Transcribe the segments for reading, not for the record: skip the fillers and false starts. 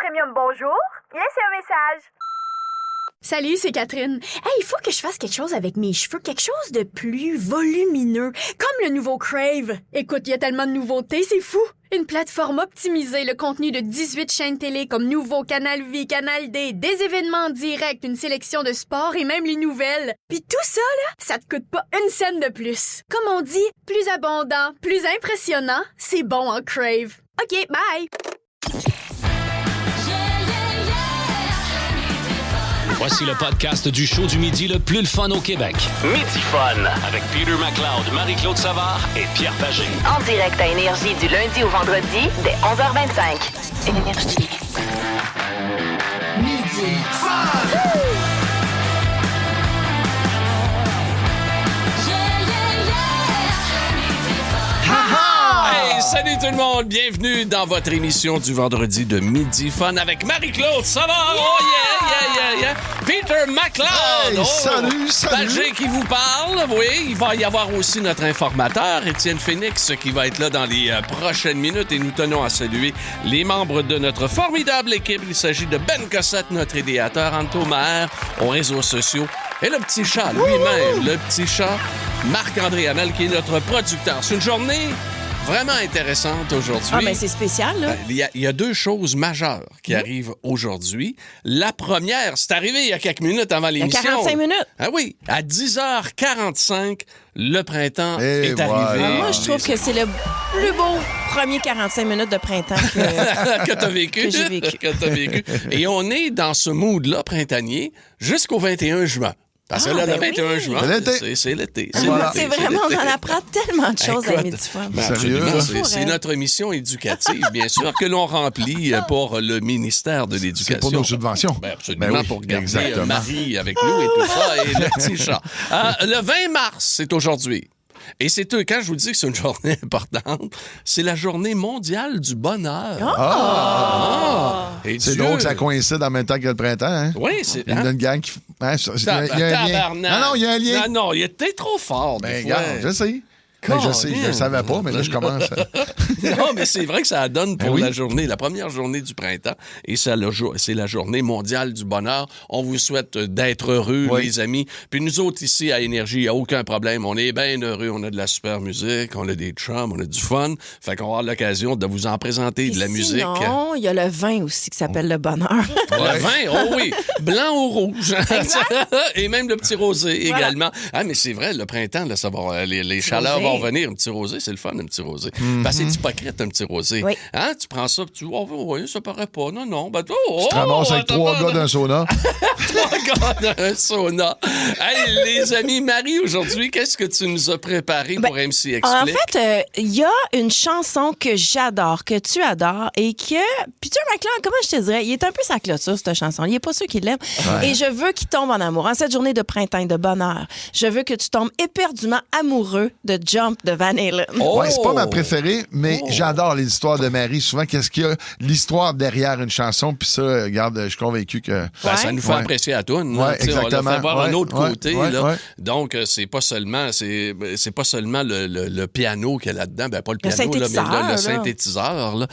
Premium, bonjour. Laissez un message. Salut, c'est Catherine. Hey, il faut que je fasse quelque chose avec mes cheveux, quelque chose de plus volumineux, comme le nouveau Crave. Écoute, il y a tellement de nouveautés, c'est fou. Une plateforme optimisée, le contenu de 18 chaînes télé comme Nouveau, Canal Vie, Canal D, des événements en direct, une sélection de sports et même les nouvelles. Puis tout ça, là, ça te coûte pas une scène de plus. Comme on dit, plus abondant, plus impressionnant, c'est bon en Crave. OK, bye! Voici le podcast du show du midi le plus le fun au Québec. Midi Fun avec Peter McLeod, Marie-Claude Savard et Pierre Pagé. En direct à Énergie du lundi au vendredi dès 11h25. Énergie. Midi Fun! Hey, salut tout le monde! Bienvenue dans votre émission du vendredi de Midi Fun avec Marie-Claude Savard! Yeah! Oh yeah! Peter McLeod! Hey, salut! Pagé qui vous parle, oui. Il va y avoir aussi notre informateur, Étienne Phoenix, qui va être là dans les prochaines minutes et nous tenons à saluer les membres de notre formidable équipe. Il s'agit de Ben Cossette, notre idéateur, Anto Maher, aux réseaux sociaux, et le petit chat lui-même, le petit chat, Marc-André Hamel, qui est notre producteur. C'est une journée vraiment intéressante aujourd'hui. Ah, ben c'est spécial, là. Il y a deux choses majeures qui arrivent aujourd'hui. La première, c'est arrivé il y a quelques minutes avant l'émission. Il y a 45 minutes. Ah oui, à 10h45, le printemps est voilà. arrivé. Moi, je trouve que c'est le plus beau premier 45 minutes de printemps que t'as vécu. que j'ai vécu. Que t'as vécu. Et on est dans ce mood-là printanier jusqu'au 21 juin. Parce que là, le 21 juin, c'est l'été. C'est vraiment, on en apprend tellement de choses à Midi Fun. Absolument. Sérieux? C'est notre mission éducative, bien sûr, que l'on remplit pour le ministère de l'Éducation. C'est pour nos subventions. Ben absolument, Ben oui, pour garder exactement. Marie avec nous et tout ça, et le petit chat. Le 20 mars, c'est aujourd'hui. Et c'est quand je vous dis que c'est une journée importante, c'est la journée mondiale du bonheur. Et C'est Dieu... drôle que ça coïncide en même temps que le printemps. Hein? Oui, c'est... Il y a une gang qui... Hein, il y a un lien. Non, il y a un lien. Non, il était trop fort. Ben, regarde, je sais. Ben, je sais, je ne savais pas, mais là, je commence à... Non, mais c'est vrai que ça donne pour oui. la première journée du printemps. Et c'est la journée mondiale du bonheur. On vous souhaite d'être heureux, les amis. Puis nous autres, ici, à Énergie, il n'y a aucun problème. On est bien heureux. On a de la super musique, on a des chums, on a du fun. Fait qu'on va avoir l'occasion de vous en présenter de la musique. Non, il y a le vin aussi qui s'appelle le bonheur. Le vin, oh oui. Blanc ou rouge. Et même le petit rosé également. Ah, mais c'est vrai, le printemps, là, ça va, les chaleurs vont venir. Un petit rosé, c'est le fun, un petit rosé. Parce que c'est hypocrite, un petit rosé. Oui. Hein? Tu prends ça, tu dis, oh, oui, ça paraît pas. Non. Ben, Tu te ramasses avec 3 gars d'un sauna. 3 gars d'un sauna. Hey, les amis, Marie, aujourd'hui, qu'est-ce que tu nous as préparé pour MC Explique? En fait, il y a une chanson que j'adore, que tu adores, et que Peter McLeod, comment je te dirais, il est un peu sa clôture, cette chanson. Il n'est pas sûr qu'il l'aime. Ouais. Et je veux qu'il tombe en amour. En cette journée de printemps et de bonheur, je veux que tu tombes éperdument amoureux de Jump de Van Halen. Oh! Ouais, c'est pas ma préférée, mais j'adore les histoires de Marie. Souvent, qu'est-ce qu'il y a l'histoire derrière une chanson, puis ça, regarde, je suis convaincu que... Ben, ça nous fait apprécier la toune. Ouais, exactement. On l'a fait voir un autre côté. Là. Ouais. Donc, c'est pas seulement le piano qu'il y a là-dedans, ben pas le piano, synthétiseur, le synthétiseur là,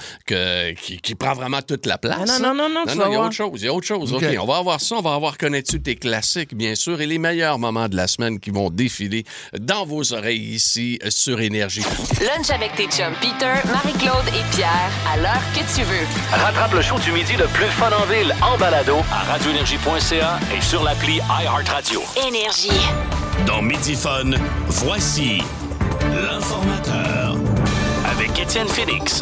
qui prend vraiment toute la place. Non, il y a autre chose. Il y a autre chose. Okay. OK, on va avoir ça. On va avoir Connais-tu tes classiques, bien sûr, et les meilleurs moments de la semaine qui vont défiler dans vos oreilles ici sur Énergie. Lunch avec tes chums Peter, Marie-Claude et Pierre à l'heure que tu veux. Rattrape le show du midi le plus fun en ville en balado à radioénergie.ca et sur l'appli iHeartRadio. Énergie. Dans Midi Fun, voici l'informateur avec Étienne Phoenix.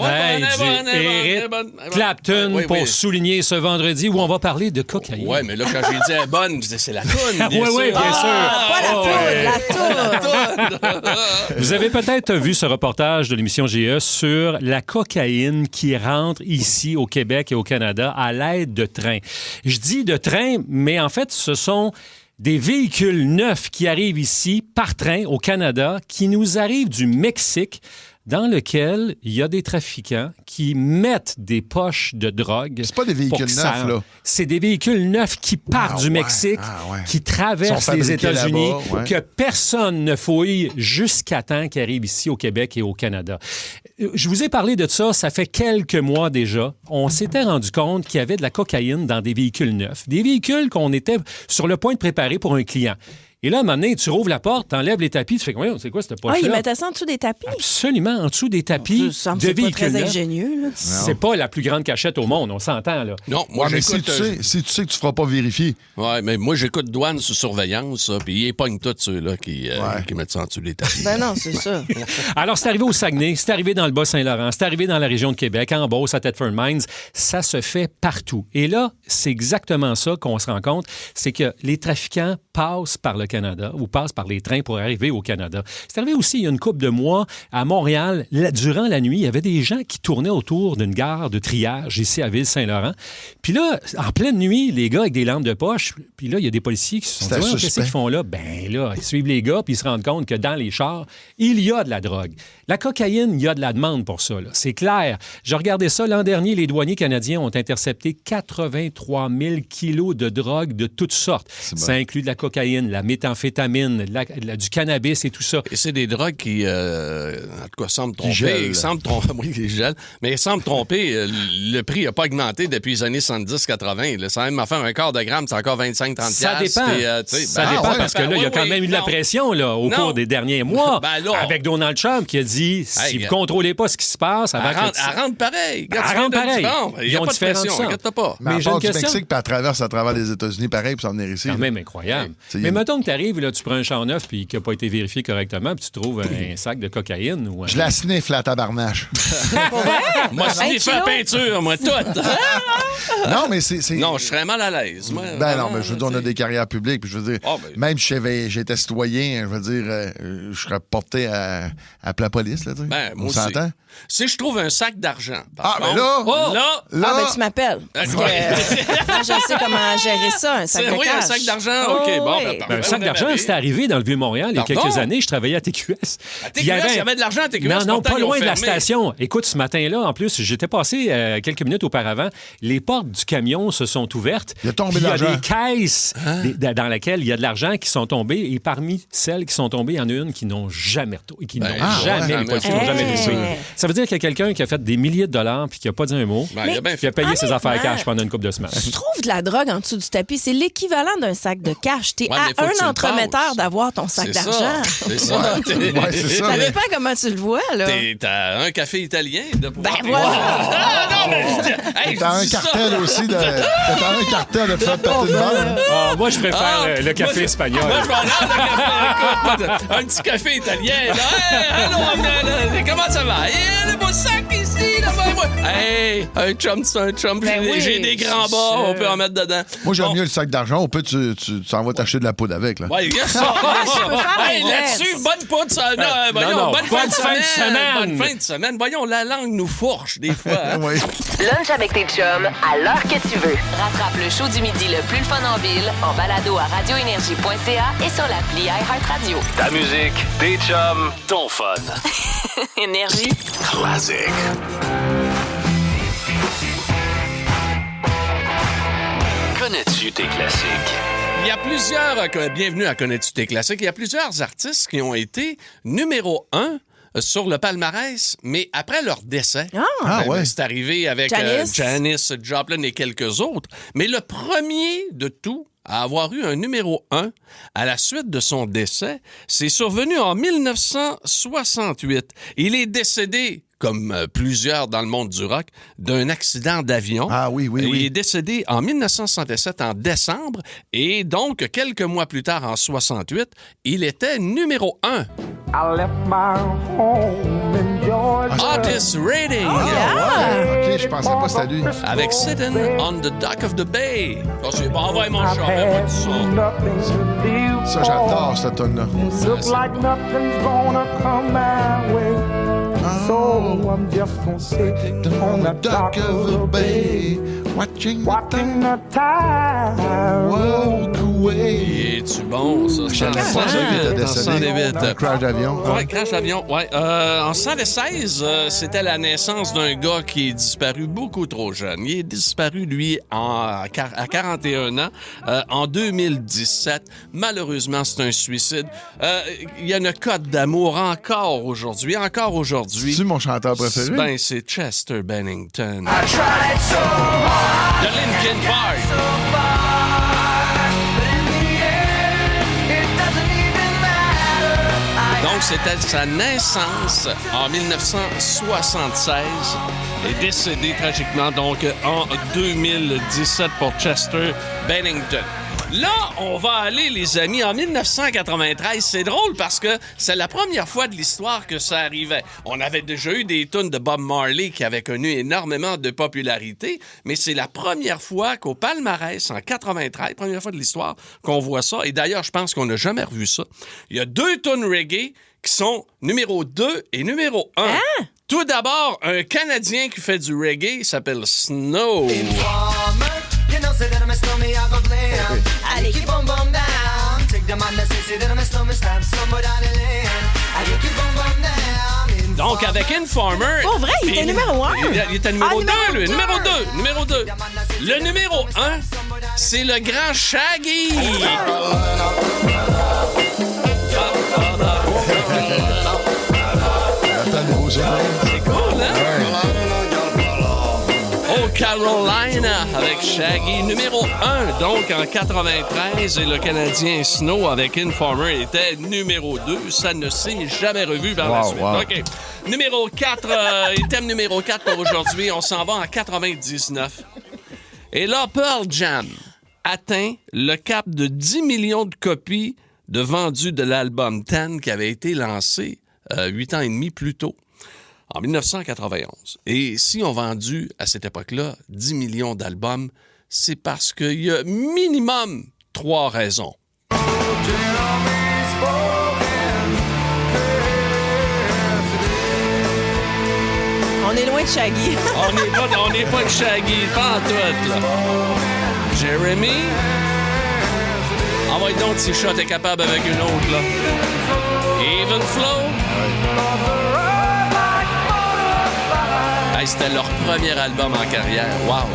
Hey, du Eric Clapton pour souligner ce vendredi où on va parler de cocaïne. Ouais, mais là, quand j'ai dit elle est bonne, je disais c'est la toune. Oui, bien sûr. Pas la toune. Vous avez peut-être vu ce reportage de l'émission GE sur la cocaïne qui rentre ici au Québec et au Canada à l'aide de trains. Je dis de trains, mais en fait, ce sont des véhicules neufs qui arrivent ici par train au Canada, qui nous arrivent du Mexique. dans lequel il y a des trafiquants qui mettent des poches de drogue. C'est pas des véhicules neufs, là. C'est des véhicules neufs qui partent du Mexique, qui traversent les États-Unis, que personne ne fouille jusqu'à temps qu'ils arrivent ici au Québec et au Canada. Je vous ai parlé de ça fait quelques mois déjà. On s'était rendu compte qu'il y avait de la cocaïne dans des véhicules neufs. Des véhicules qu'on était sur le point de préparer pour un client. Et là, à un moment donné, tu rouvres la porte, t'enlèves les tapis, tu fais « c'est quoi cette poche-là? » ils mettaient ça en dessous des tapis? Absolument, en dessous des tapis de véhicules. C'est pas très ingénieux, là. C'est pas la plus grande cachette au monde, on s'entend, là. Non, moi, mais j'écoute... si tu sais que tu feras pas vérifier. Ouais, mais moi, j'écoute douane sous surveillance, puis ils pognent tous ceux-là qui mettent ça en dessous des tapis. Ben non, c'est ça. Alors, c'est arrivé au Saguenay, c'est arrivé dans le Bas-Saint-Laurent, c'est arrivé dans la région de Québec, en Beauce, à Thetford Mines. Ça se fait partout. Et là, c'est exactement ça qu'on se rend compte, c'est que les trafiquants passent par le Canada ou passent par les trains pour arriver au Canada. C'est arrivé aussi il y a une couple de mois à Montréal. Durant la nuit, il y avait des gens qui tournaient autour d'une gare de triage ici à Ville-Saint-Laurent. Puis là, en pleine nuit, les gars avec des lampes de poche, puis là, il y a des policiers qui se sont dit, qu'est-ce qu'ils font là? Ben là, ils suivent les gars puis ils se rendent compte que dans les chars, il y a de la drogue. La cocaïne, il y a de la demande pour ça, là. C'est clair. J'ai regardé ça l'an dernier, les douaniers canadiens ont intercepté 83 000 kilos de drogue de toutes sortes. Ça inclut de la cocaïne, la méthamphétamine, du cannabis et tout ça. Et c'est des drogues qui, en tout cas, semblent tromper. Oui, qui gèlent. Mais ils semblent tromper. Le prix n'a pas augmenté depuis les années 70-80. Ça a même fait un quart de gramme, c'est encore 25-30$. Ça dépend. Ça dépend parce que là, il y a quand même eu de la pression là, au cours des derniers mois. Avec Donald Trump qui a dit, si vous ne contrôlez pas ce qui se passe... Elle rentre pareil. Elle rentre pareil. Il n'y a pas de pression, inquiète pas. Mais elle part du Mexique, puis elle traverse à travers les États-Unis, pareil, puis s'en venir ici. C'est quand même incroyable. Mais mettons que tu arrives, là, tu prends un char neuf puis qui n'a pas été vérifié correctement, puis tu trouves un sac de cocaïne ou... Je la sniffe, la tabarnache. Moi, je sniffe la peinture, moi, toute. Non, mais c'est... Non, je serais mal à l'aise. Moi. Ben non, mais je veux dire, on a des carrières publiques, puis je veux dire, même si j'étais citoyen, je veux dire, je serais porté à la police, là, tu sais. Ben, moi on s'entend? Si je trouve un sac d'argent... ben là... ben tu m'appelles. Parce que moi, je sais comment gérer ça, un sac de cash. Oui, un sac d'argent, OK, bon. Un sac d'argent, c'était arrivé dans le Vieux-Montréal il y a quelques années. Je travaillais à TQS. À TQS, il y avait de l'argent à TQS. Non, pas loin de la station. Écoute, ce matin-là, en plus, j'étais passé quelques minutes auparavant. Les portes du camion se sont ouvertes. Il y a des caisses dans lesquelles il y a de l'argent qui sont tombées. Et parmi celles qui sont tombées, il y en a une qui n'ont jamais retrouvé. Les policiers n'ont jamais retrouvé. Ça veut dire qu'il y a quelqu'un qui a fait des milliers de dollars puis qui n'a pas dit un mot, qui a payé ses affaires cash pendant une couple de semaines. Tu trouves de la drogue en dessous du tapis, c'est l'équivalent d'un sac de cash. T'es à un entremetteur d'avoir ton sac d'argent. C'est ça. Ça dépend comment tu le vois, là. T'as un café italien de pouvoir... Ben voilà! T'as un cartel aussi de... T'as un cartel de faire péter de balle. Moi, je préfère le café espagnol. Moi, je vais aller à un café. Un petit café italien, là. Allô, comment ça va? Le beau sac ici, là-bas. Hey, un chum, c'est un chum. J'ai des grands bas, on peut en mettre dedans. Moi, j'aime mieux le sac d'argent. Au peut, tu s'en vas t'acheter de la poudre avec, là. Ouais, ça. Hey, là-dessus, bonne poudre, ça. Voyons, bonne fin de semaine. Bonne fin de semaine. Voyons, la langue nous fourche des fois. Oui. Lunch avec tes chums à l'heure que tu veux. Rattrape le show du midi le plus le fun en ville en balado à radioénergie.ca et sur l'appli iHeartRadio. Ta musique, tes chums, ton fun. Énergie. Classic. Connais-tu tes classiques? Il y a plusieurs... Bienvenue à Connais-tu tes classiques? Il y a plusieurs artistes qui ont été numéro 1 sur le palmarès, mais après leur décès. C'est arrivé avec Janis Joplin et quelques autres. Mais le premier de tout à avoir eu un numéro 1 à la suite de son décès, c'est survenu en 1968. Il est décédé, comme plusieurs dans le monde du rock, d'un accident d'avion. Il est décédé en 1967, en décembre, et donc, quelques mois plus tard, en 68, il était numéro 1. I left my home in Georgia. Otis Redding. OK, je pensais pas c'était lui. Avec Sitting on the Dock of the Bay. C'est bon, envoie mon chat, mets-moi du son. Ça, j'adore cette tonne-là. Look like nothing's gonna come my way. So I'm just gonna sit on the dock of the bay, watching the tide roll cool. away. Es-tu bon, ça? Je savais pas ça qu'il était décédé. Un crash d'avion. Oui, crash d'avion. Ouais. En 1916, c'était la naissance d'un gars qui est disparu beaucoup trop jeune. Il est disparu, lui, à 41 ans. En 2017, malheureusement, c'est un suicide. Il y a une cote d'amour encore aujourd'hui. C'est-tu mon chanteur préféré? Ben, c'est Chester Bennington. De Linkin Park. Donc, c'était sa naissance en 1976 et décédé tragiquement donc en 2017 pour Chester Bennington. Là, on va aller, les amis, en 1993. C'est drôle parce que c'est la première fois de l'histoire que ça arrivait. On avait déjà eu des tunes de Bob Marley qui avaient connu énormément de popularité, mais c'est la première fois qu'au palmarès, en 93, première fois de l'histoire, qu'on voit ça. Et d'ailleurs, je pense qu'on n'a jamais revu ça. Il y a 2 tunes reggae qui sont numéro 2 et numéro 1. Hein? Tout d'abord, un Canadien qui fait du reggae, il s'appelle Snow. Allez. Donc, avec Informer... Oh, vrai? Il était numéro 1? Il était numéro 2, lui. Numéro 2. Le numéro 1, c'est le grand Shaggy. C'est cool, hein? Oh, Carolina avec Shaggy, numéro 1, donc en 93, et le Canadien Snow avec Informer était numéro 2. Ça ne s'est jamais revu par la suite. OK. Numéro 4, item numéro 4 pour aujourd'hui, on s'en va en 99. Et là, Pearl Jam atteint le cap de 10 millions de copies de vendus de l'album 10 qui avait été lancé 8 ans et demi plus tôt. En 1991. Et si on vendu à cette époque-là 10 millions d'albums, c'est parce qu'il y a minimum 3 raisons. On est loin de Shaggy. on n'est pas de Shaggy, pas en tout, là. Jeremy. Envoie donc si Shot est capable avec une autre, là. Even Flow. Hey, c'était leur premier album en carrière. Wow!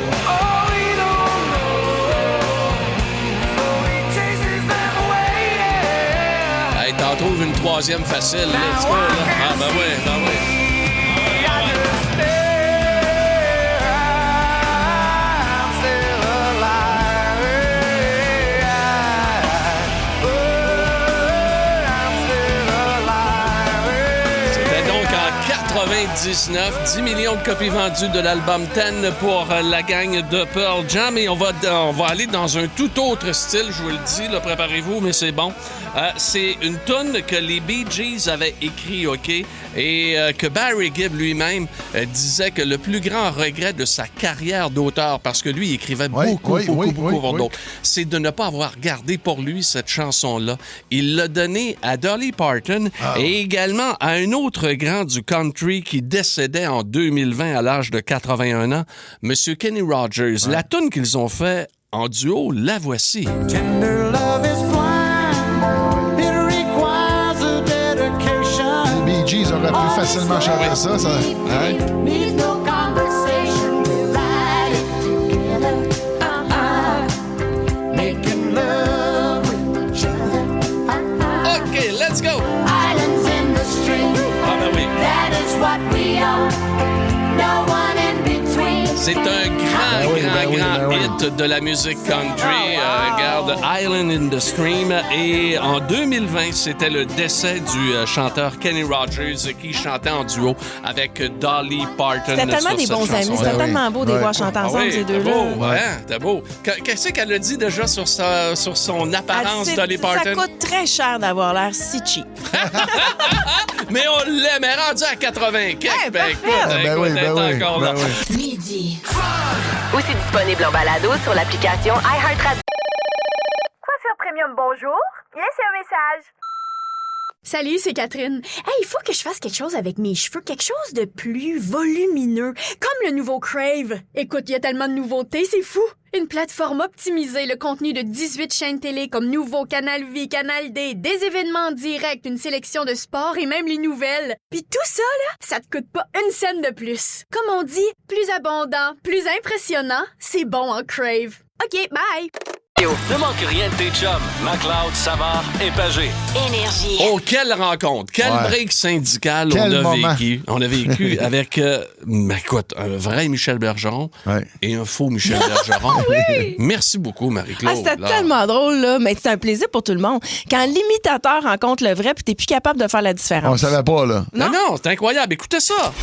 Hey, t'en trouves une troisième facile, là, tu vois, là. Ah, ben oui. C'était donc en 99, 10 millions de copies vendues de l'album 10 pour la gang de Pearl Jam. Et on va aller dans un tout autre style, je vous le dis, là, préparez-vous, mais c'est bon. C'est une toune que les Bee Gees avaient écrit, OK? Et que Barry Gibb lui-même disait que le plus grand regret de sa carrière d'auteur, parce que lui, il écrivait beaucoup pour d'autres, c'est de ne pas avoir gardé pour lui cette chanson-là. Il l'a donnée à Dolly Parton et également à un autre grand du country qui décédait en 2020 à l'âge de 81 ans, M. Kenny Rogers. La toune qu'ils ont fait en duo, la voici. Tender love is blind. It requires a dedication. Les Bee Gees auraient pu facilement chanter ça. Hein? Needs no conversation. We ride it together. Making love with each other. OK, let's go! Islands in the stream. Ah ben oui. That is what we are. No one in between. C'est un grand hit de la musique country. Regarde, Island in the Stream. Et en 2020, c'était le décès du chanteur Kenny Rogers qui chantait en duo avec Dolly Parton. C'était tellement des bons amis. C'était tellement beau de les voir chanter ensemble, ces deux-là. C'était beau. Qu'est-ce qu'elle a dit déjà sur son apparence, Dolly Parton? Ça coûte très cher d'avoir l'air si cheap. Mais on l'aime. Elle est rendue à 80 quelques. Encore là. Midi. Aussi disponible en balado sur l'application iHeartRadio. Coiffure Premium, bonjour. Laissez un message. Salut, c'est Catherine. Hey, il faut que je fasse quelque chose avec mes cheveux, quelque chose de plus volumineux, comme le nouveau Crave. Écoute, il y a tellement de nouveautés, c'est fou. Une plateforme optimisée, le contenu de 18 chaînes télé comme Nouveau, Canal Vie, Canal D, des événements directs, une sélection de sports et même les nouvelles. Puis tout ça, là, ça te coûte pas une scène de plus. Comme on dit, plus abondant, plus impressionnant, c'est bon en Crave. OK, bye! Ne manque rien de tes chums, McLeod, Savard et Pagé. Énergie. Oh, quelle rencontre! Quel break syndical on a vécu avec, écoute, un vrai Michel Bergeron et un faux Michel Bergeron. Oui. Merci beaucoup, Marie-Claude. C'était tellement drôle, là. Mais c'est un plaisir pour tout le monde. Quand l'imitateur rencontre le vrai, puis t'es plus capable de faire la différence. On savait pas, là. Non, c'est incroyable. Écoutez ça.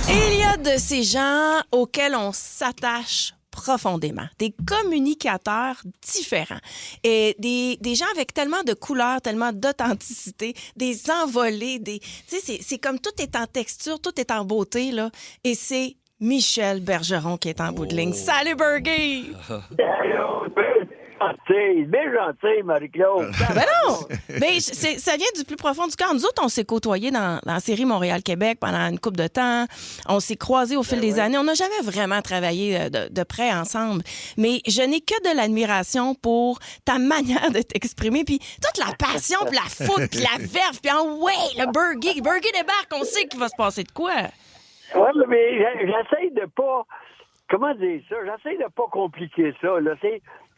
Il y a de ces gens auxquels on s'attache profondément, des communicateurs différents et des gens avec tellement de couleurs, tellement d'authenticité, des envolées, tu sais, c'est comme tout est en texture, tout est en beauté, là, et c'est Michel Bergeron qui est en bout de ligne. Salut, Bergie! Bien gentil, Marie-Claude. Ben non! Ben, ça vient du plus profond du cœur. Nous autres, on s'est côtoyés dans la série Montréal-Québec pendant une couple de temps. On s'est croisés au fil des années. On n'a jamais vraiment travaillé de près ensemble. Mais je n'ai que de l'admiration pour ta manière de t'exprimer. Puis toute la passion, puis la foule, puis la verve. Puis le Bergie débarque. On sait qu'il va se passer de quoi. Oui, mais j'essaie de pas... Comment dire ça? J'essaie de pas compliquer ça. Là. Tu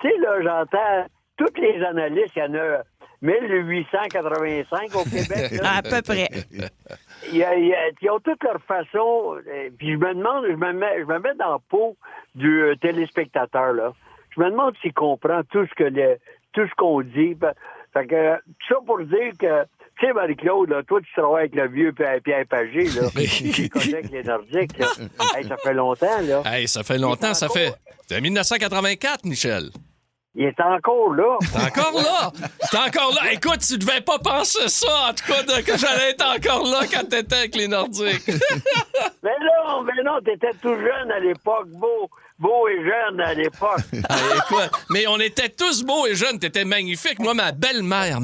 sais, là, j'entends tous les analystes, il y en a 1885 au Québec. Là. À peu près. Ils ont toutes leur façon. Puis je me demande, je me mets dans la peau du téléspectateur, là. Je me demande s'il comprend tout ce qu'on dit. Fait que, tout ça pour dire que, tu sais, Marie-Claude, là, toi, tu travailles avec le vieux Pierre Pagé, là. Tu connais avec les Nordiques, là. Hey, ça fait longtemps, là. Hey, ça fait longtemps, ça fait... C'est 1984, Michel. Il est encore là. T'es encore là. Écoute, tu devais pas penser ça, en tout cas, que j'allais être encore là quand t'étais avec les Nordiques. mais non, t'étais tout jeune à l'époque, beau et jeune à l'époque. Écoute, mais on était tous beaux et jeunes, t'étais magnifique. Moi, ma belle-mère,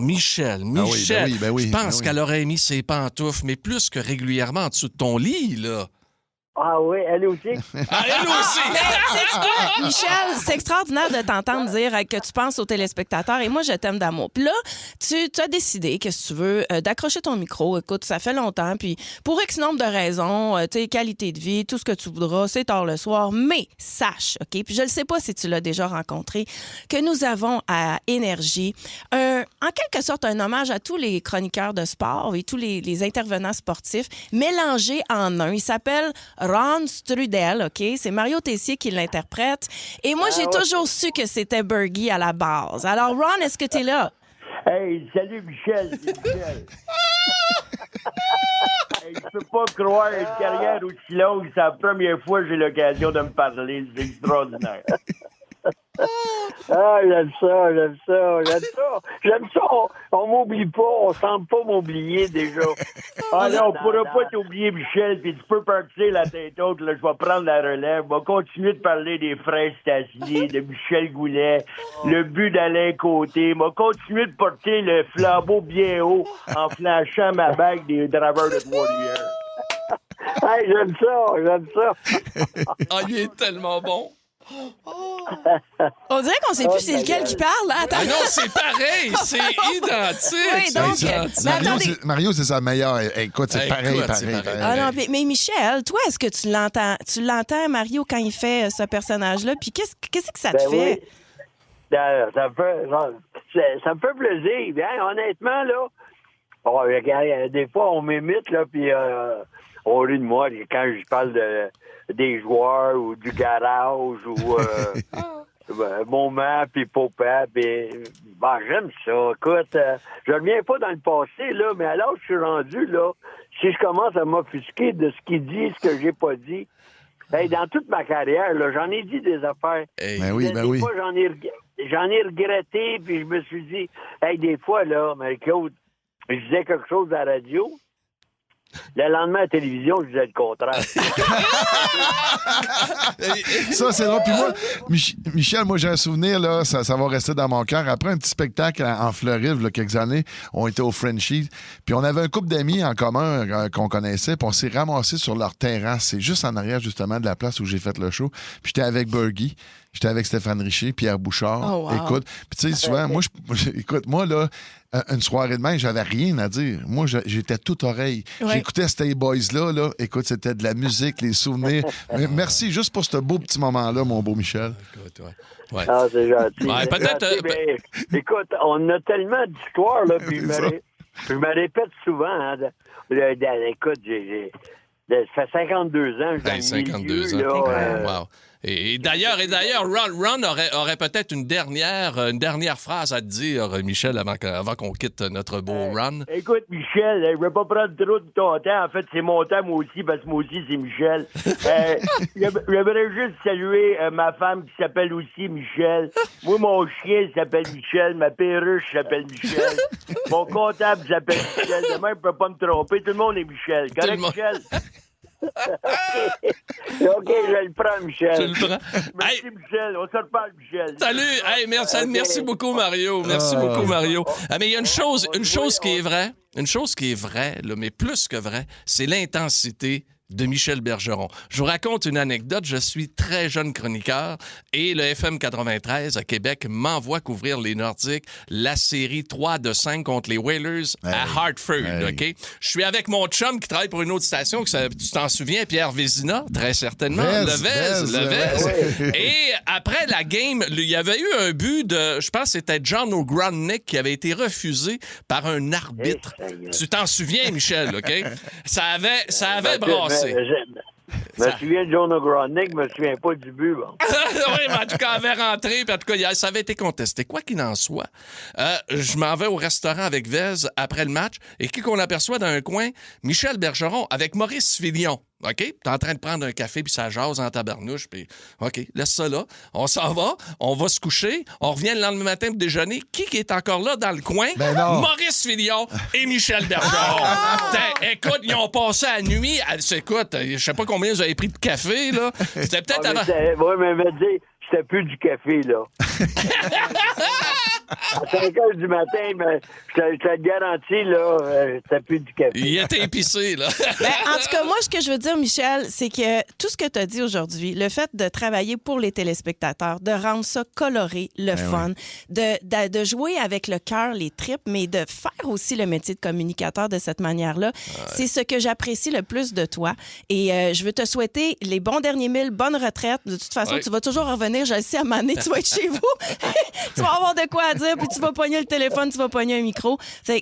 Michel, je pense qu'elle aurait mis ses pantoufles, mais plus que régulièrement en dessous de ton lit, là. Ah oui, elle aussi. Elle aussi! Michel, c'est extraordinaire de t'entendre dire que tu penses aux téléspectateurs et moi, je t'aime d'amour. Puis là, tu as décidé, que si tu veux, d'accrocher ton micro. Écoute, ça fait longtemps, puis pour X nombre de raisons, tu sais, qualité de vie, tout ce que tu voudras, c'est tard le soir, mais sache, OK, puis je ne sais pas si tu l'as déjà rencontré, que nous avons à Énergie en quelque sorte un hommage à tous les chroniqueurs de sport et tous les intervenants sportifs mélangés en un. Il s'appelle Ron Strudel, OK? C'est Mario Tessier qui l'interprète. Et moi, j'ai toujours su que c'était Bergie à la base. Alors, Ron, est-ce que t'es là? Hey, salut Michel, c'est Michel. Hey, je peux pas croire une carrière aussi longue. C'est la première fois que j'ai l'occasion de me parler. C'est extraordinaire. Ah, j'aime ça. On m'oublie pas, on semble pas m'oublier déjà. Ah non, on pourra pas t'oublier, Michel, puis tu peux partir la tête haute, là, je vais prendre la relève. On va continuer de parler des frères Stassier, de Michel Goulet, le but d'Alain Côté. On va continuer de porter le flambeau bien haut en flashant ma bague des draveurs de Trois-Rivières. Hey, j'aime ça. Ah, il est tellement bon. On dirait qu'on sait plus c'est lequel qui parle. Hein? Ah non, c'est pareil, c'est identique. Oui, donc, Mario, c'est sa meilleure. Écoute, c'est pareil. Ah non, mais Michel, toi, est-ce que tu l'entends, Mario, quand il fait ce personnage-là? Puis qu'est-ce que ça te fait? Oui. Ça me fait plaisir. Bien, honnêtement, là, des fois, on m'imite, là, puis on rit de moi quand je parle des joueurs ou du garage ou moment puis papa. J'aime ça. Écoute, je reviens pas dans le passé, là, mais alors je suis rendu, là, si je commence à m'offusquer de ce qu'il dit, ce que j'ai pas dit, dans toute ma carrière, là, j'en ai dit des affaires. Des fois, j'en ai regretté, puis je me suis dit, des fois, là, Marie-Claude, je disais quelque chose à la radio, Le lendemain, à la télévision, je disais le contraire. Ça, c'est drôle. Puis moi, Michel, moi, j'ai un souvenir, là, ça va rester dans mon cœur. Après un petit spectacle en Floride, il y a quelques années, on était au Frenchies, puis on avait un couple d'amis en commun qu'on connaissait, puis on s'est ramassés sur leur terrasse. C'est juste en arrière, justement, de la place où j'ai fait le show. Puis j'étais avec Bergie. J'étais avec Stéphane Richer, Pierre Bouchard. Oh, wow. Écoute, puis tu sais, souvent, moi, là, une soirée de main, j'avais rien à dire. Moi, j'étais toute oreille. Ouais. J'écoutais ces boys-là, là. Écoute, c'était de la musique, les souvenirs. Merci juste pour ce beau petit moment-là, mon beau Michel. Écoute, ouais. Ah, c'est gentil. Ouais, peut-être, Gentil, mais, écoute, on a tellement d'histoires, là, puis je me répète souvent. Hein, écoute, ça fait 52 ans. Je suis dans le milieu, 52 ans. là, Wow. Et d'ailleurs, Ron aurait peut-être une dernière phrase à te dire, Michel, avant qu'on quitte notre beau Ron. Écoute, Michel, je ne vais pas prendre trop de ton temps. En fait, c'est mon temps, moi aussi, parce que moi aussi, c'est Michel. J'aimerais juste saluer ma femme qui s'appelle aussi Michel. Moi, mon chien s'appelle Michel. Ma perruche s'appelle Michel. Mon comptable s'appelle Michel. Demain, je ne peux pas me tromper. Tout le monde est Michel. Correct, Michel? OK, je le prends, Michel. Tu le prends? Merci, Michel. On se reparle, Michel. Salut! Hey, merci beaucoup, Mario. Merci beaucoup, Mario. Ah, mais il y a une chose qui est vraie, là, mais plus que vraie, c'est l'intensité de Michel Bergeron. Je vous raconte une anecdote. Je suis très jeune chroniqueur et le FM 93 à Québec m'envoie couvrir les Nordiques, la série 3 de 5 contre les Whalers à Hartford. OK? Je suis avec mon chum qui travaille pour une autre station, tu t'en souviens, Pierre Vézina, très certainement. Le Vez. Et après la game, il y avait eu un but de, je pense que c'était John O'Gronick qui avait été refusé par un arbitre. Tu t'en souviens, Michel, OK? Ça avait brassé. Je me souviens de John O'Gronick, je me souviens pas du but. Bon. Oui, mais en tout cas, elle avait rentré, puis en tout cas, ça avait été contesté. Quoi qu'il en soit, je m'en vais au restaurant avec Vez après le match, et qui qu'on aperçoit dans un coin? Michel Bergeron avec Maurice Filion. OK? T'es en train de prendre un café, puis ça jase en tabarnouche, puis OK, laisse ça là. On s'en va, on va se coucher, on revient le lendemain matin pour déjeuner. Qui est encore là dans le coin? Maurice Filion et Michel Bergeron. Écoute, ils ont passé la nuit. Écoute, je sais pas combien vous avez pris de café, là. C'était peut-être avant... Oui, mais dis, c'était plus du café, là. À 5 heures du matin, mais je te garantis, là, c'était plus du café. Il était épicé, là. En tout cas, moi, ce que je veux dire, Michel, c'est que tout ce que tu as dit aujourd'hui, le fait de travailler pour les téléspectateurs, de rendre ça coloré, fun, de jouer avec le cœur, les tripes, mais de faire aussi le métier de communicateur de cette manière-là, c'est ce que j'apprécie le plus de toi. Et je veux te souhaiter les bons derniers 1000, bonne retraite. De toute façon, tu vas toujours revenir, je le sais, à un moment donné, tu vas être chez vous. Tu vas avoir de quoi à dire, puis tu vas pogner le téléphone, tu vas pogner un micro.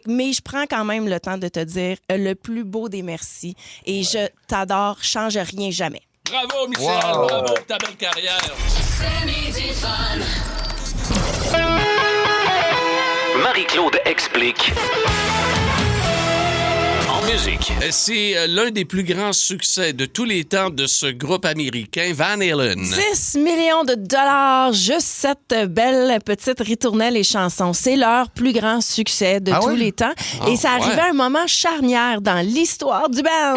Mais je prends quand même le temps de te dire le plus beau des merci. Et je t'adore, change rien jamais. Bravo, Michel. Wow. Bravo pour ta belle carrière. C'est midi fun. Marie-Claude explique. En musique. C'est l'un des plus grands succès de tous les temps de ce groupe américain, Van Halen. 10 millions de dollars, juste cette belle petite ritournelle et chanson. C'est leur plus grand succès de tous les temps. Et ça arrivait à un moment charnière dans l'histoire du band.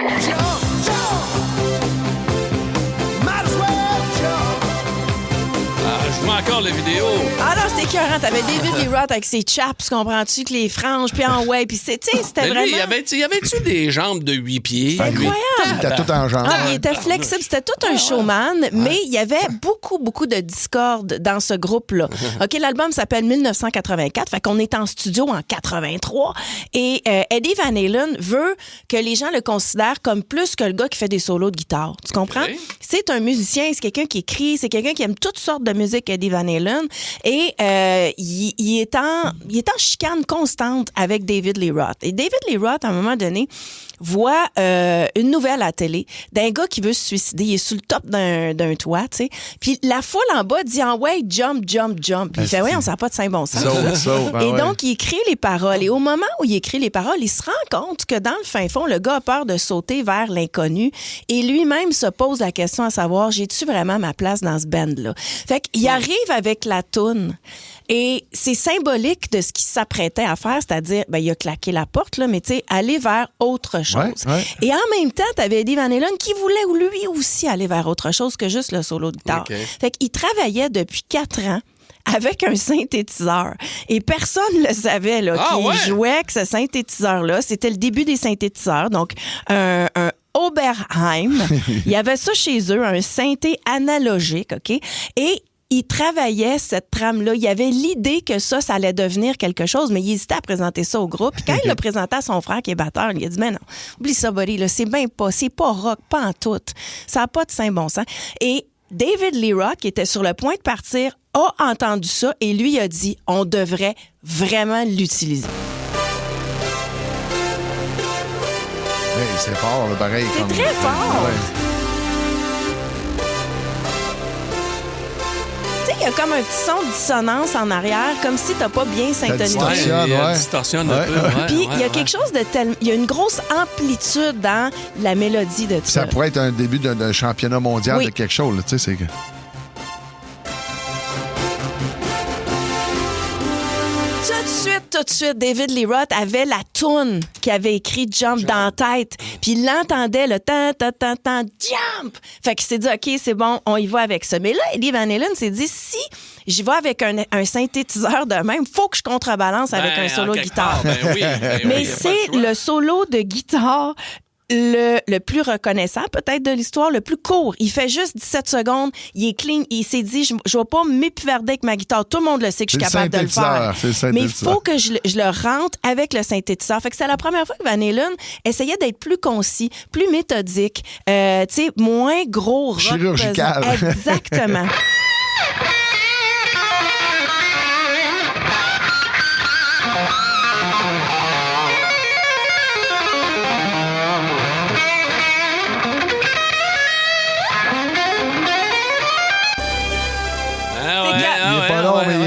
Je vois encore la vidéo. Ah non, c'était écœurant. T'avais David Lee Roth avec ses chaps, comprends-tu, que les franges, puis en ouais, puis c'était vraiment... Y avait-tu des jambes de 8 pieds? C'est incroyable. Il était tout en jambes. Il était flexible. C'était tout un showman, mais il y avait beaucoup de discorde dans ce groupe-là. OK, l'album s'appelle 1984, fait qu'on est en studio en 83. Et Eddie Van Halen veut que les gens le considèrent comme plus que le gars qui fait des solos de guitare. Tu comprends? Okay. C'est un musicien, c'est quelqu'un qui écrit, c'est quelqu'un qui aime toutes sortes de musique, Eddie Van Halen. Et il est en chicane constante avec David Lee Roth. Et David Lee Roth, à un moment donné, voit une nouvelle à la télé d'un gars qui veut se suicider. Il est sous le top d'un toit, tu sais. Puis la foule en bas dit « Ah ouais, jump, jump, jump ». Puis il fait « Ouais, on sent pas de Saint-Bon sens. » Et donc, il écrit les paroles. Et au moment où il écrit les paroles, il se rend compte que dans le fin fond, le gars a peur de sauter vers l'inconnu. Et lui-même se pose la question à savoir « J'ai-tu vraiment ma place dans ce band-là? » Fait qu'il arrive arrive avec la toune. Et c'est symbolique de ce qu'il s'apprêtait à faire, c'est-à-dire, il a claqué la porte, là, mais tu sais, aller vers autre chose. Ouais. Et en même temps, t'avais Eddie Van Halen qui voulait lui aussi aller vers autre chose que juste le solo de guitare. OK. Fait qu'il travaillait depuis 4 ans avec un synthétiseur. Et personne ne le savait là, qu'il jouait avec ce synthétiseur-là. C'était le début des synthétiseurs, donc un Oberheim. Il y avait ça chez eux, un synthé analogique, OK? Et il travaillait cette trame-là. Il avait l'idée que ça allait devenir quelque chose, mais il hésitait à présenter ça au groupe. Puis quand il l'a présenté à son frère qui est batteur, il a dit, mais non, oublie ça, buddy, là, c'est pas rock, pas en tout. Ça n'a pas de saint bon sens. Et David Lee Roth, qui était sur le point de partir, a entendu ça et lui a dit, on devrait vraiment l'utiliser. Hey, c'est fort, là, pareil. C'est très fort. Il y a comme un petit son de dissonance en arrière, comme si t'as pas bien syntonisé. Distorsionne un peu. Puis il y a quelque chose de tel... Il y a une grosse amplitude dans la mélodie de tout ça. Ça pourrait être un début d'un championnat mondial de quelque chose, tu sais, c'est que... Tout de suite, David Lee Roth avait la toune qui avait écrit Jump dans la tête. Puis il l'entendait, le jump! Fait qu'il s'est dit, OK, c'est bon, on y va avec ça. Mais là, Eddie Van Halen s'est dit, si j'y vais avec un synthétiseur de même, faut que je contrebalance avec un solo de guitare. Mais c'est le solo de guitare le plus reconnaissant peut-être de l'histoire, le plus court. Il fait juste 17 secondes, il est clean, il s'est dit, je vais pas m'épivarder avec ma guitare. Tout le monde le sait que je suis capable de le faire. Mais il faut que je le rentre avec le synthétiseur. Fait que c'est la première fois que Van Halen essayait d'être plus concis, plus méthodique, tu sais, moins gros rock. Chirurgical. Exactement.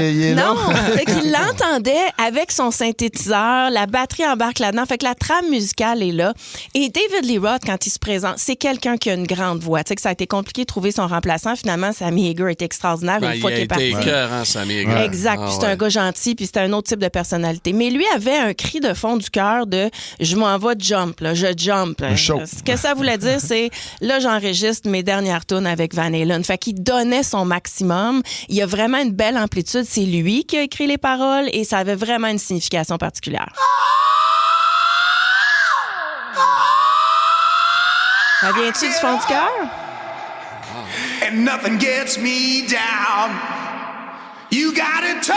Il est là. Non, fait qu'il l'entendait avec son synthétiseur, la batterie embarque là-dedans, fait que la trame musicale est là. Et David Lee Roth, quand il se présente, c'est quelqu'un qui a une grande voix. Tu sais que ça a été compliqué de trouver son remplaçant. Finalement, Sammy Hagar est extraordinaire une fois qu'il est parti. Sammy Hagar. Exact. Puis c'est un gars gentil, puis c'est un autre type de personnalité. Mais lui avait un cri de fond du cœur de « je m'en vais jump, là, je jump ». Ce que ça voulait dire, c'est « là, j'enregistre mes dernières tunes avec Van Halen ». Fait qu'il donnait son maximum. Il y a vraiment une belle amplitude. C'est lui qui a écrit les paroles et ça avait vraiment une signification particulière. Ça vient-tu du fond du cœur? And nothing gets me down. You got it tough.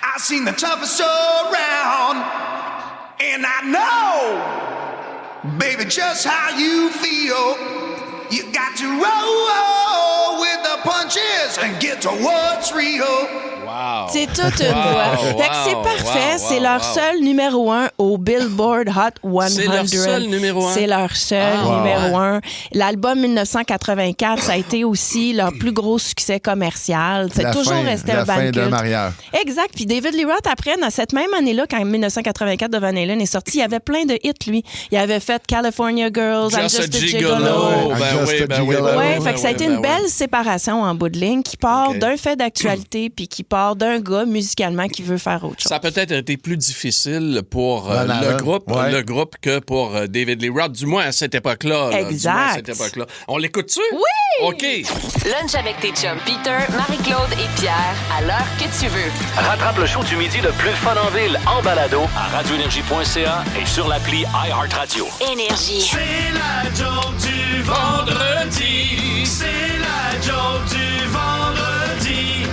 I've seen the toughest around. And I know, baby, just how you feel. You got to roll with the punches and get to what's real. Wow. C'est toute une voix. Fait que c'est parfait. C'est leur seul numéro 1 au Billboard Hot 100. C'est leur seul numéro 1? C'est leur seul numéro 1. L'album 1984, ça a été aussi leur plus gros succès commercial. C'est toujours resté un band culte. Exact. Puis David Lee Roth, après, dans cette même année-là, quand 1984 de Van Halen est sorti, il y avait plein de hits, lui. Il avait fait California Girls, I'm Just a Gigolo. Oui, fait que ça a été une belle séparation en bout de ligne qui part d'un fait d'actualité puis qui part d'un gars musicalement qui veut faire autre chose. Ça a peut-être été plus difficile pour le groupe que pour David Lee Roth, du moins à cette époque-là. Exact. On l'écoute-tu? Oui! OK. Lunch avec tes chums Peter, Marie-Claude et Pierre à l'heure que tu veux. Rattrape le show du midi le plus fun en ville en balado à radioénergie.ca et sur l'appli iHeartRadio. Énergie. C'est la joke du vendredi. C'est la joke du vendredi.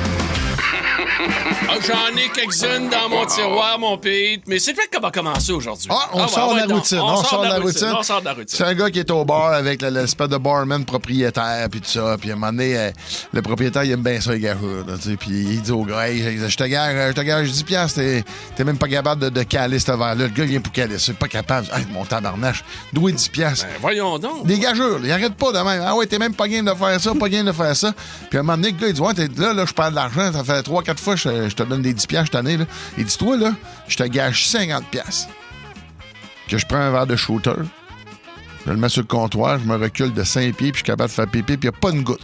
J'en ai quelques-unes dans mon tiroir, mon Pete, mais c'est peut-être qu'on va commencer aujourd'hui. On sort de la routine. On sort de la routine. C'est un gars qui est au bar avec l'espèce de barman propriétaire, puis tout ça. Puis à un moment donné, le propriétaire, il aime bien ça, les gageurs. Puis il dit au gars, hey, je te gage 10 piastres, t'es même pas capable de caler ce verre-là. Le gars vient pour caler ça, pas capable. Hey, mon tabarnache, doué 10 piastres. Voyons donc. Des gageurs, il arrête pas de même. Ah ouais, t'es même pas game de faire ça, pas game de faire ça. Puis à un moment donné, le gars, il dit, ouais, là, je perds de l'argent, ça fait 3-4 fois je te donne des 10 piastres cette année. Là. Il dit, toi, là, je te gage 50 piastres. Que je prends un verre de shooter, je le mets sur le comptoir, je me recule de 5 pieds, puis je suis capable de faire pipi, puis il n'y a pas une goutte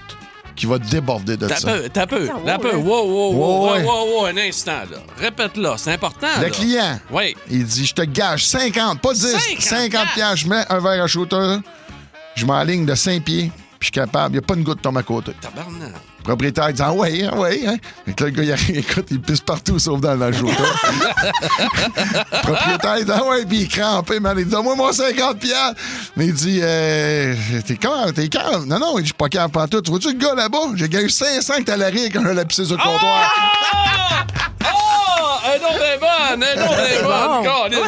qui va déborder de ça. T'as peu. Wow, un instant, là. Répète-là, c'est important, Le là. client, Oui. il dit, je te gage 50, pas 10, 50 piastres. Je mets un verre à shooter, je m'enligne de 5 pieds, puis je suis capable, il n'y a pas une goutte de tombe à côté. Tabarnak. Le propriétaire dit, ouais, hein. Et que là, le gars, il arrive, écoute, il pisse partout sauf dans le shooter. Le propriétaire dit, puis il est crampé, man. Il dit, donne-moi mon 50 piastres. Mais il dit, t'es calme. Non, il dit, je suis pas calme pantoute. Tu vois-tu le gars là-bas? J'ai gagné 500 que t'as l'arrêt quand je l'ai pissé sur le comptoir. Un nom est bonne,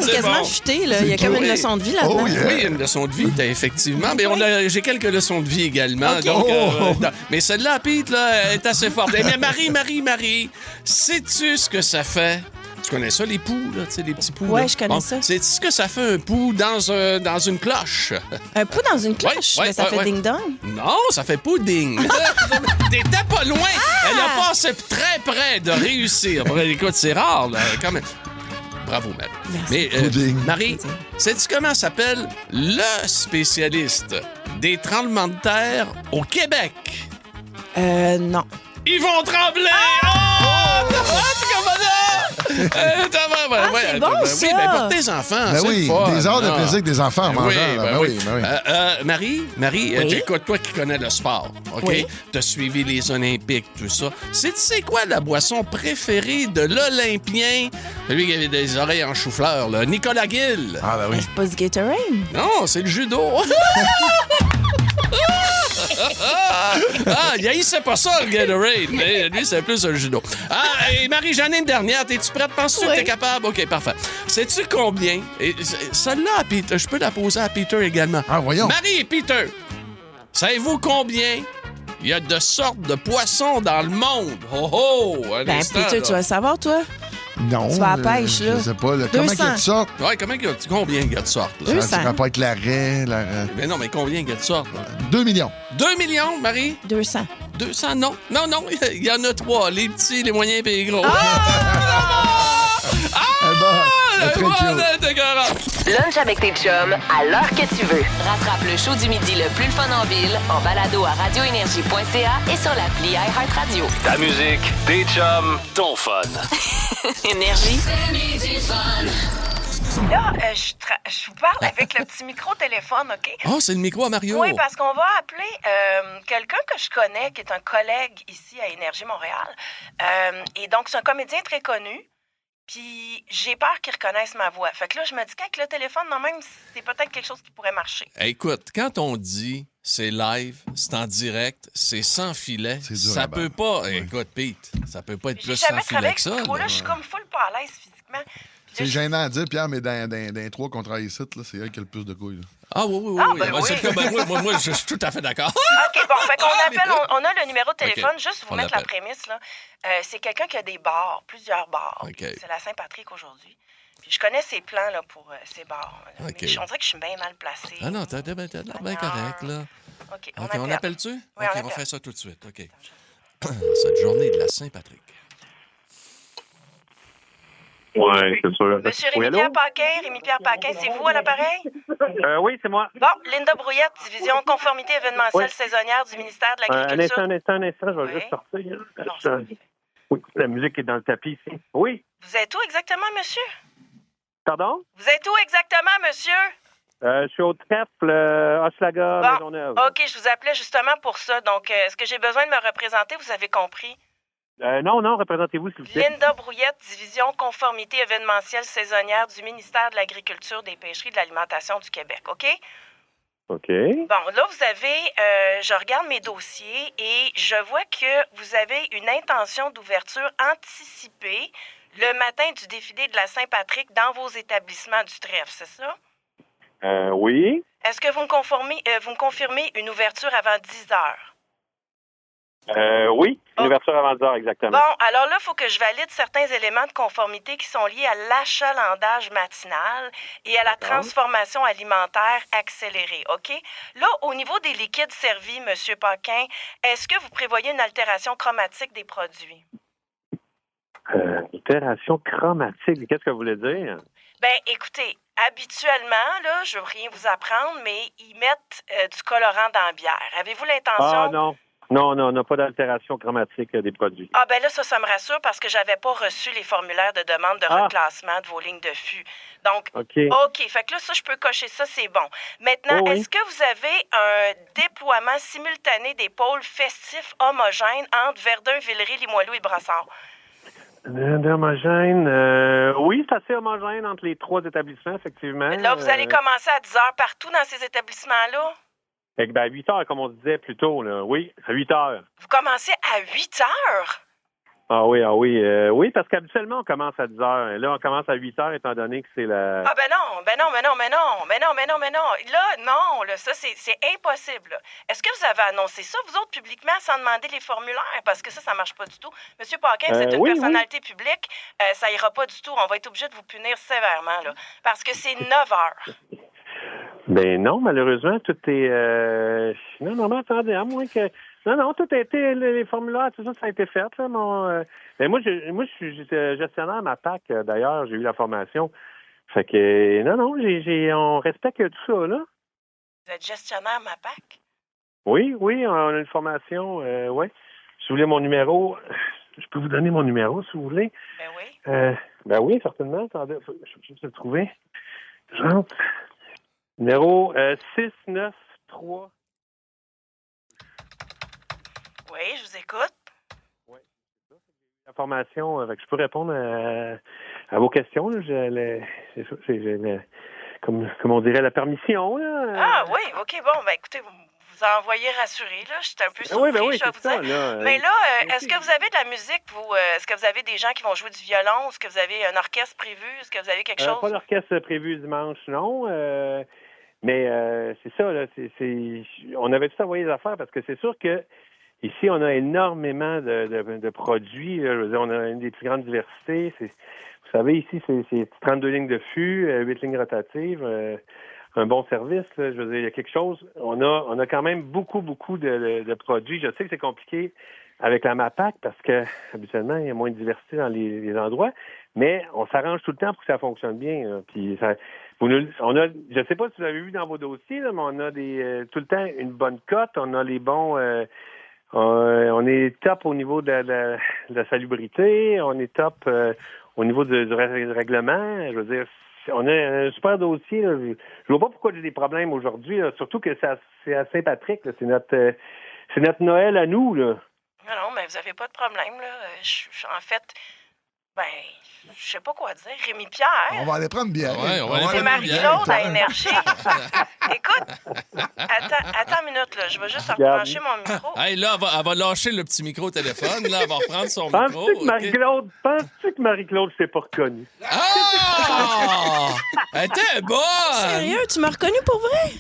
C'est quasiment chuté, là. Il y a comme une leçon de vie là-dedans. Oh, yeah. Oui, une leçon de vie, effectivement. Mais j'ai quelques leçons de vie également. Okay. Donc, mais celle-là, Pete, là, est assez forte. Mais Marie, sais-tu ce que ça fait? Tu connais ça, les poux, là, tu sais, les petits poux? Ouais, là? je connais ça. Sais-tu ce que ça fait, un poux dans une cloche? Un pou dans une cloche? Ouais, Mais ça fait ding-dong? Non, ça fait pudding. T'étais pas loin. Elle a passé très près de réussir. Bon, écoute, c'est rare, là, quand même. Bravo, Marie. Merci. Mais, Pudding. Marie, sais-tu comment s'appelle le spécialiste des tremblements de terre au Québec? Non. Yvon Tremblay! c'est bon, ça! Oui, ben pour tes enfants, Ben c'est oui, le fun. des heures de Ah. plaisir avec des enfants en mangeant. là. Ben oui. Marie, Oui? écoute, toi qui connais le sport, OK? Oui. T'as suivi les Olympiques, tout ça. C'est quoi la boisson préférée de l'Olympien? Celui qui avait des oreilles en chou-fleur, là. Nicolas Gill. Ah, ben oui. C'est pas du Gatorade? Non, c'est le judo. Il haïssait pas ça, le Gatorade. Mais lui, c'est plus un judo. Et Marie, j'en ai une dernière. T'es-tu prête? Penses-tu que t'es capable? OK, parfait. Sais-tu combien? Et celle-là, Peter, je peux la poser à Peter également. Ah, voyons. Marie et Peter, savez-vous combien il y a de sortes de poissons dans le monde? Un Ben, instant, Peter, là. tu vas le savoir, toi? Non. Tu vas à la pêche, là. Je sais pas. Là. Comment il y a de sortes? Ouais, combien il y a de sortes? Là? 200. Ça pas être l'arrêt. Mais non, mais combien il y a de sortes? Là? 2 millions. 2 millions, Marie? 200. 200, non. Non, il y en a 3. Les petits, les moyens et les gros. Lunch avec tes chums à l'heure que tu veux. Rattrape le show du midi le plus le fun en ville en balado à radioénergie.ca et sur l'appli iHeartRadio. Ta musique, tes chums, ton fun. Énergie. Là, je vous parle avec le petit micro-téléphone, OK? Oh, c'est le micro à Mario. Oui, parce qu'on va appeler quelqu'un que je connais, qui est un collègue ici à Énergie Montréal. Et donc, c'est un comédien très connu. Puis, j'ai peur qu'il reconnaisse ma voix. Fait que là, je me dis qu'avec le téléphone, non, même, c'est peut-être quelque chose qui pourrait marcher. Écoute, quand on dit c'est live, c'est en direct, c'est sans filet, C'est dur ça à peut battre. pas... Ouais. Écoute, Pete, ça peut pas être J'ai plus jamais sans filet travaillé que avec ça. ce micro-là. là. Je suis comme full pas à l'aise physiquement. Puis C'est là, gênant à dire, Pierre, mais dans 3 qu'on travaille ici, là, c'est elle qui a le plus de couilles. Là. Ah oui. Ah, oui. ben Ouais, c'est oui. le cas. Ben, moi, je suis tout à fait d'accord. OK, bon, fait qu'on appelle, mais- on a le numéro de téléphone, OK, juste pour on mettre la l'appelle. prémisse, là. C'est quelqu'un qui a des bars, plusieurs bars. OK. C'est la Saint-Patrick aujourd'hui. Puis je connais ses plans, là, pour ces bars. Là. OK. Mais on dirait que je suis bien mal placée. Ah non, t'as l'air bien correct, là. OK, OK, appelle. on appelle-tu? Oui, OK, on on appelle. fait ça tout de suite. OK. Cette journée de la Saint-Patrick. Oui, c'est sûr. Monsieur Oui, allô? Rémi-Pierre Paquin, c'est vous à l'appareil? Oui, c'est moi. Bon, Linda Brouillette, division conformité événementielle Oui. saisonnière du ministère de Un l'Agriculture. instant, je vais Oui. juste sortir. Non, ça va. Oui, la musique est dans le tapis ici. Oui, Vous êtes où exactement, monsieur? pardon? Vous êtes où exactement, monsieur? Je suis au trèfle Hochelaga, Bon, Maisonneuve. OK, je vous appelais justement pour ça. Donc, est-ce que j'ai besoin de me représenter? Vous avez compris. Non, représentez-vous, s'il vous plaît. Linda Brouillette, division conformité événementielle saisonnière du ministère de l'Agriculture, des Pêcheries et de l'Alimentation du Québec, OK? OK. Bon, là, vous avez... je regarde mes dossiers et je vois que vous avez une intention d'ouverture anticipée le matin du défilé de la Saint-Patrick dans vos établissements du trèfle, c'est ça? Oui. Est-ce que vous me confirmez une ouverture avant 10 heures? Oui, une ouverture avant 10 heures, exactement. Bon, alors là, il faut que je valide certains éléments de conformité qui sont liés à l'achalandage matinal et à la transformation alimentaire accélérée, OK? Là, au niveau des liquides servis, M. Paquin, est-ce que vous prévoyez une altération chromatique des produits? Altération chromatique, qu'est-ce que vous voulez dire? Ben, écoutez, habituellement, là, je veux rien vous apprendre, mais ils mettent du colorant dans la bière. Avez-vous l'intention... Ah, non. Non, on n'a pas d'altération chromatique des produits. Ah, ben là, ça me rassure parce que j'avais pas reçu les formulaires de demande de reclassement de vos lignes de fût. Donc, OK. Fait que là, ça, je peux cocher ça, c'est bon. Maintenant, est-ce que vous avez un déploiement simultané des pôles festifs homogènes entre Verdun, Villeray, Limoilou et Brossard? Homogène, oui, c'est assez homogène entre les 3 établissements, effectivement. Là, vous allez commencer à 10 heures partout dans ces établissements-là? Fait que, à 8 heures, comme on disait plus tôt, là. Oui, à 8 heures. Vous commencez à 8 heures? Ah oui. Oui, parce qu'habituellement, on commence à 10 heures. Et là, on commence à 8 heures, étant donné que c'est la... Ah, ben non. Là, ça, c'est impossible. Là. Est-ce que vous avez annoncé ça, vous autres, publiquement, sans demander les formulaires? Parce que ça marche pas du tout. Monsieur Paquin, vous êtes une personnalité publique. Ça ira pas du tout. On va être obligé de vous punir sévèrement, là. Parce que c'est 9 heures. Ben non, malheureusement, tout est... Non, attendez, à moins que... Non, tout a été, les formulaires, tout ça, ça a été fait. Là, mais moi, je suis gestionnaire à ma PAC, d'ailleurs, j'ai eu la formation. Fait que, non, on respecte tout ça, là. Vous êtes gestionnaire à ma PAC? Oui, on a une formation, oui. Si vous voulez mon numéro, je peux vous donner mon numéro, si vous voulez. Ben oui. Ben oui, certainement. Attendez, je vais juste le trouver. J'entre. Numéro 693. Oui, je vous écoute. Oui, c'est ça. La formation, je peux répondre à vos questions. Là. J'ai comme on dirait, la permission. Là. Ah oui, OK, bon, ben écoutez, vous envoyez rassuré, là. J'étais un peu surpris, oui, je vais vous dire. Là, mais là, est-ce que vous avez de la musique, vous? Est-ce que vous avez des gens qui vont jouer du violon? Est-ce que vous avez un orchestre prévu? Est-ce que vous avez quelque chose? Pas d'orchestre prévu dimanche, non. Mais c'est ça, là. On avait tout envoyé les affaires parce que c'est sûr que ici, on a énormément de produits. Là. Je veux dire, on a une des plus grandes diversités. Vous savez, ici, c'est 32 lignes de fût, 8 lignes rotatives, un bon service. Là. Je veux dire, il y a quelque chose. On a quand même beaucoup de produits. Je sais que c'est compliqué avec la MAPAC parce que habituellement, il y a moins de diversité dans les endroits, mais on s'arrange tout le temps pour que ça fonctionne bien. Là. Puis je sais pas si vous avez vu dans vos dossiers, là, mais on a tout le temps une bonne cote. On a les bons. On est top au niveau de la salubrité. On est top au niveau du règlement. Je veux dire, on a un super dossier. Là. Je vois pas pourquoi j'ai des problèmes aujourd'hui. Là. Surtout que c'est à Saint-Patrick. Là. C'est notre Noël à nous. Là. Non, mais vous avez pas de problème. Là. En fait, je sais pas quoi dire. Rémi Pierre. On va aller prendre bien. Ouais, c'est Marie-Claude à Énergie. Écoute, attends une minute, là. Je vais juste rebrancher mon micro. Hey, là, elle va lâcher le petit micro au téléphone. Là, elle va reprendre son micro. Penses-tu que Marie-Claude s'est pas reconnue? Ah! Elle était bonne! Sérieux, tu m'as reconnu pour vrai?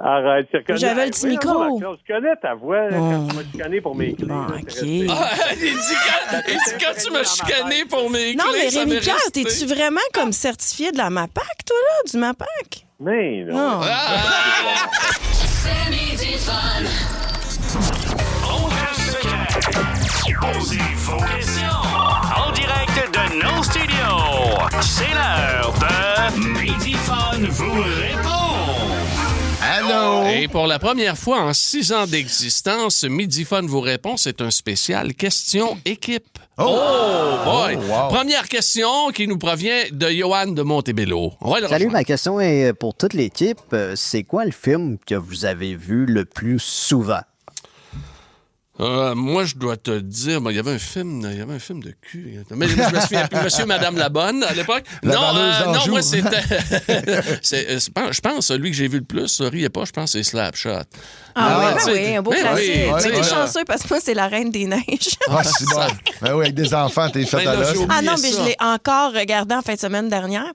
Arrête, tu reconnais. J'avais le petit micro. Je connais ta voix quand tu m'as chicané pour mes clés. OK. Il dit quand tu m'as chicané pour mes clés. Non, mais ça Rémi m'est Pierre, resté. t'es-tu vraiment comme certifié de la MAPAC, toi, là? Du MAPAC? Mais non. C'est Midi Fun. On reste secret. Posez vos questions. En direct de nos studios. C'est l'heure de Midi Fun vous répond. Allô? Et pour la première fois en 6 ans d'existence, Midi Fun vous répond, c'est un spécial question équipe. Oh boy! Wow. Première question qui nous provient de Johan de Montebello. Salut, ma question est pour toute l'équipe. C'est quoi le film que vous avez vu le plus souvent? Moi, je dois te dire, il y avait un film de cul. Mais je me souviens plus, Monsieur, Madame la Bonne, à l'époque. Non, moi, c'était... je pense, celui que j'ai vu le plus, riez pas, je pense que c'est Slapshot. Oui, un beau classique. Mais t'es là. chanceux parce que moi, c'est La Reine des Neiges. Ah, c'est bon. Ben oui, avec des enfants, t'es fait à l'os. Ah non, mais je l'ai encore regardé en fin de semaine dernière.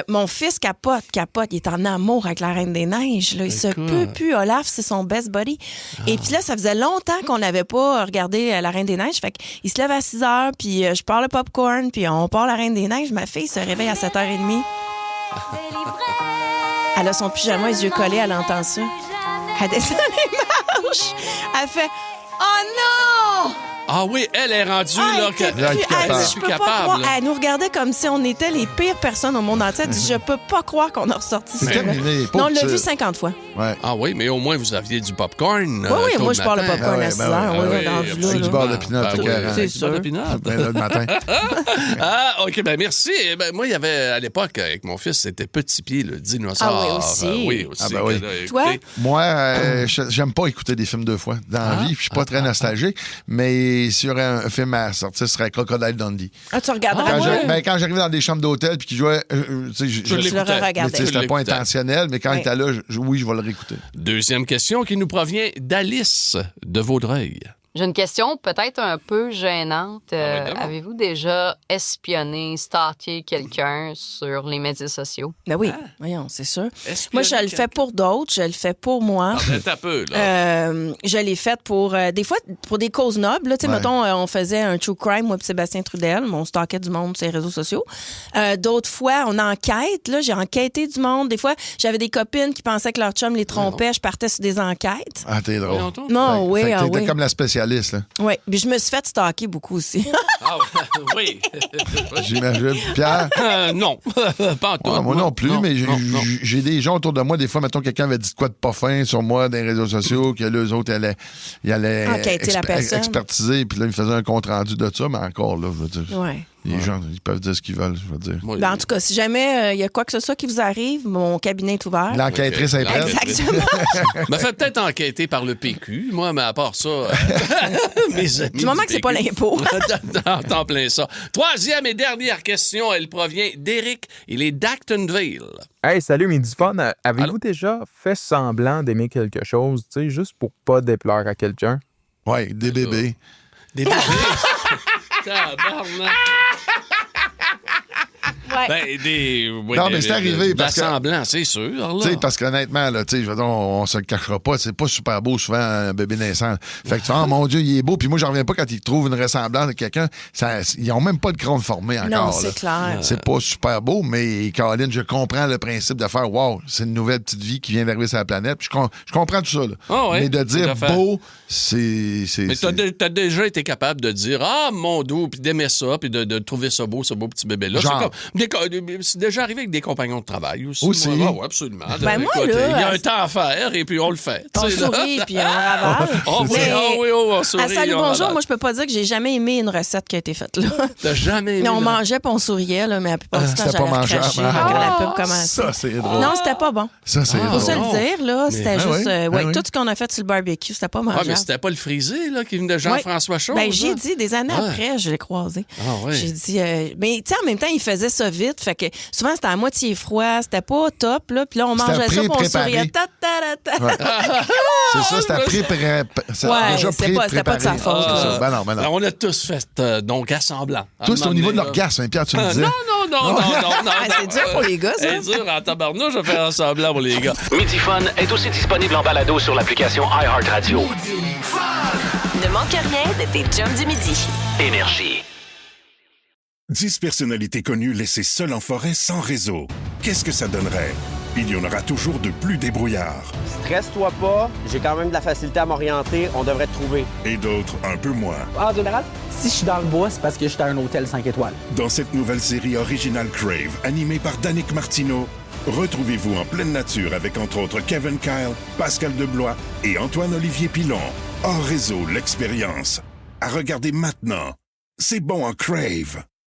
Mon fils capote. Il est en amour avec la Reine des Neiges. Là. Il se peut plus. Olaf, c'est son best buddy. Et puis là, ça faisait longtemps qu'on n'avait pas regardé la Reine des Neiges. Fait qu'il se lève à 6 heures, puis je pars le popcorn, puis on part la Reine des Neiges. Ma fille se réveille à 7h30. Elle a son pyjama, les yeux collés, elle entend ça. Elle descend les marches. Elle fait « Oh non! » Ah oui, elle est rendue là. Elle dit, je peux pas croire. Elle nous regardait comme si on était les pires personnes au monde entier. Elle dit, je peux pas croire qu'on a ressorti ça. C'est terminé. Non, on l'a vu 50 fois. Ouais. Ah oui, mais au moins, vous aviez du popcorn. Oui, moi, je parle de popcorn à 6 heures. Avec du beurre de pinot. C'est sûr. Du beurre de pinot. Le matin. Ah, OK, ben merci. Ben, moi, il y avait, à l'époque, avec mon fils, c'était Petit Pied, le dinosaure. Ah oui, aussi. Oui, aussi. Ah ben oui. Toi? Moi, j'aime pas écouter des films deux fois dans la vie. Je suis pas très nostalgique, mais sur un film à sortir, ce serait Crocodile Dundee. Ah, tu regarderais? Quand j'arrivais dans des chambres d'hôtel puis qu'il jouait, je le regardais. C'était pas intentionnel, mais quand il était là, oui, je vais le réécouter. Deuxième question qui nous provient d'Alice de Vaudreuil. J'ai une question peut-être un peu gênante. Avez-vous déjà espionné, stalké quelqu'un sur les médias sociaux? Ben oui, voyons, c'est sûr. Moi, je le fais pour d'autres, je le fais pour moi. Un peu, là. Je l'ai fait pour, des fois, pour des causes nobles. Tu sais, mettons, on faisait un true crime, moi et Sébastien Trudel, on stalkait du monde sur les réseaux sociaux. D'autres fois, on enquête, là, j'ai enquêté du monde. Des fois, j'avais des copines qui pensaient que leur chum les trompait, je partais sur des enquêtes. Ah, t'es drôle. Non, oui, t'étais comme la spécialiste. Oui, puis je me suis fait stalker beaucoup aussi. Ah oui. J'imagine. Pierre? Non, pas en tout. Moi non plus, mais j'ai des gens autour de moi. Des fois, mettons, quelqu'un avait dit quoi de pas fin sur moi dans les réseaux sociaux, que les autres ils allaient expertiser, puis là, ils me faisaient un compte-rendu de ça, mais encore, là, je veux dire. Ouais. Les gens, ils peuvent dire ce qu'ils veulent, je veux dire. Ben, en tout cas, si jamais il y a quoi que ce soit qui vous arrive, mon cabinet est ouvert. L'enquêtrice est prête. Exactement. Me fait peut-être enquêter par le PQ. Moi, mais à part ça, mes amis. Du moment que c'est pas l'impôt. T'en plein ça. Troisième et dernière question, elle provient d'Éric. Il est d'Actonville. Hey, salut, Midi-Fun. Avez-vous déjà fait semblant d'aimer quelque chose, tu sais, juste pour pas déplaire à quelqu'un? Oui, des bébés. Des bébés? Tabarnak. Ouais. Non, mais c'est arrivé parce que... L'assemblant, c'est sûr. Tu sais, parce qu'honnêtement, là, je veux dire, on se le cachera pas, c'est pas super beau souvent un bébé naissant. Fait que tu fais, oh mon Dieu, il est beau. Puis moi, j'en reviens pas quand ils trouvent une ressemblance de quelqu'un. Ils ont même pas de crâne formé encore. Non, c'est clair. C'est pas super beau, mais Caroline, je comprends le principe de faire, wow, c'est une nouvelle petite vie qui vient d'arriver sur la planète. Puis je comprends tout ça. Là. Oh, ouais, mais de dire beau, c'est. Mais t'as déjà été capable de dire, ah, mon dos, puis d'aimer ça, puis de trouver ça beau, ce beau petit bébé-là. C'est déjà arrivé avec des compagnons de travail aussi. Oui, absolument. Ben moi, il y là, a un temps à faire et puis on le fait. On sourit puis on ravale. On sourit. À Salut, bonjour, moi, je peux pas dire que j'ai jamais aimé une recette qui a été faite là. T'as jamais aimé? Non, on mangeait puis on souriait, là, mais la plupart du temps, j'allais cracher quand la pub commençait. Ça, c'est drôle. Non, c'était pas bon. Ça, c'est drôle. Faut se le dire, là. C'était juste... tout ce qu'on a fait sur le barbecue, c'était pas mangeable. Ah, mais c'était pas le frisé, là, qui venait de Jean-François Chose? Ben, j'ai dit, des années après, je l'ai croisé. J'ai dit... Mais, tu sais, en même temps, il faisait ça vite, fait que souvent, c'était à moitié froid, c'était pas top, là. Puis là, on mangeait ça, puis on souriait. C'est ça, c'était préparé. C'était pas de sa faute. Ben non. On a tous fait, donc, assemblant. Tous, c'est au niveau de l'orgasme, Pierre, tu me disais. Non. C'est dur pour les gars, ça. C'est dur en tabarnouche de faire semblant pour les gars. Midi Fun est aussi disponible en balado sur l'application iHeartRadio. Ne manque rien de tes chums du midi. Énergie. 10 personnalités connues laissées seules en forêt sans réseau. Qu'est-ce que ça donnerait? Il y en aura toujours de plus débrouillards. Stresse-toi pas, j'ai quand même de la facilité à m'orienter, on devrait te trouver. Et d'autres un peu moins. En général, si je suis dans le bois, c'est parce que je suis à un hôtel 5 étoiles. Dans cette nouvelle série originale Crave, animée par Danick Martineau, retrouvez-vous en pleine nature avec entre autres Kevin Kyle, Pascal Deblois et Antoine-Olivier Pilon. Hors réseau, l'expérience. À regarder maintenant. C'est bon en Crave.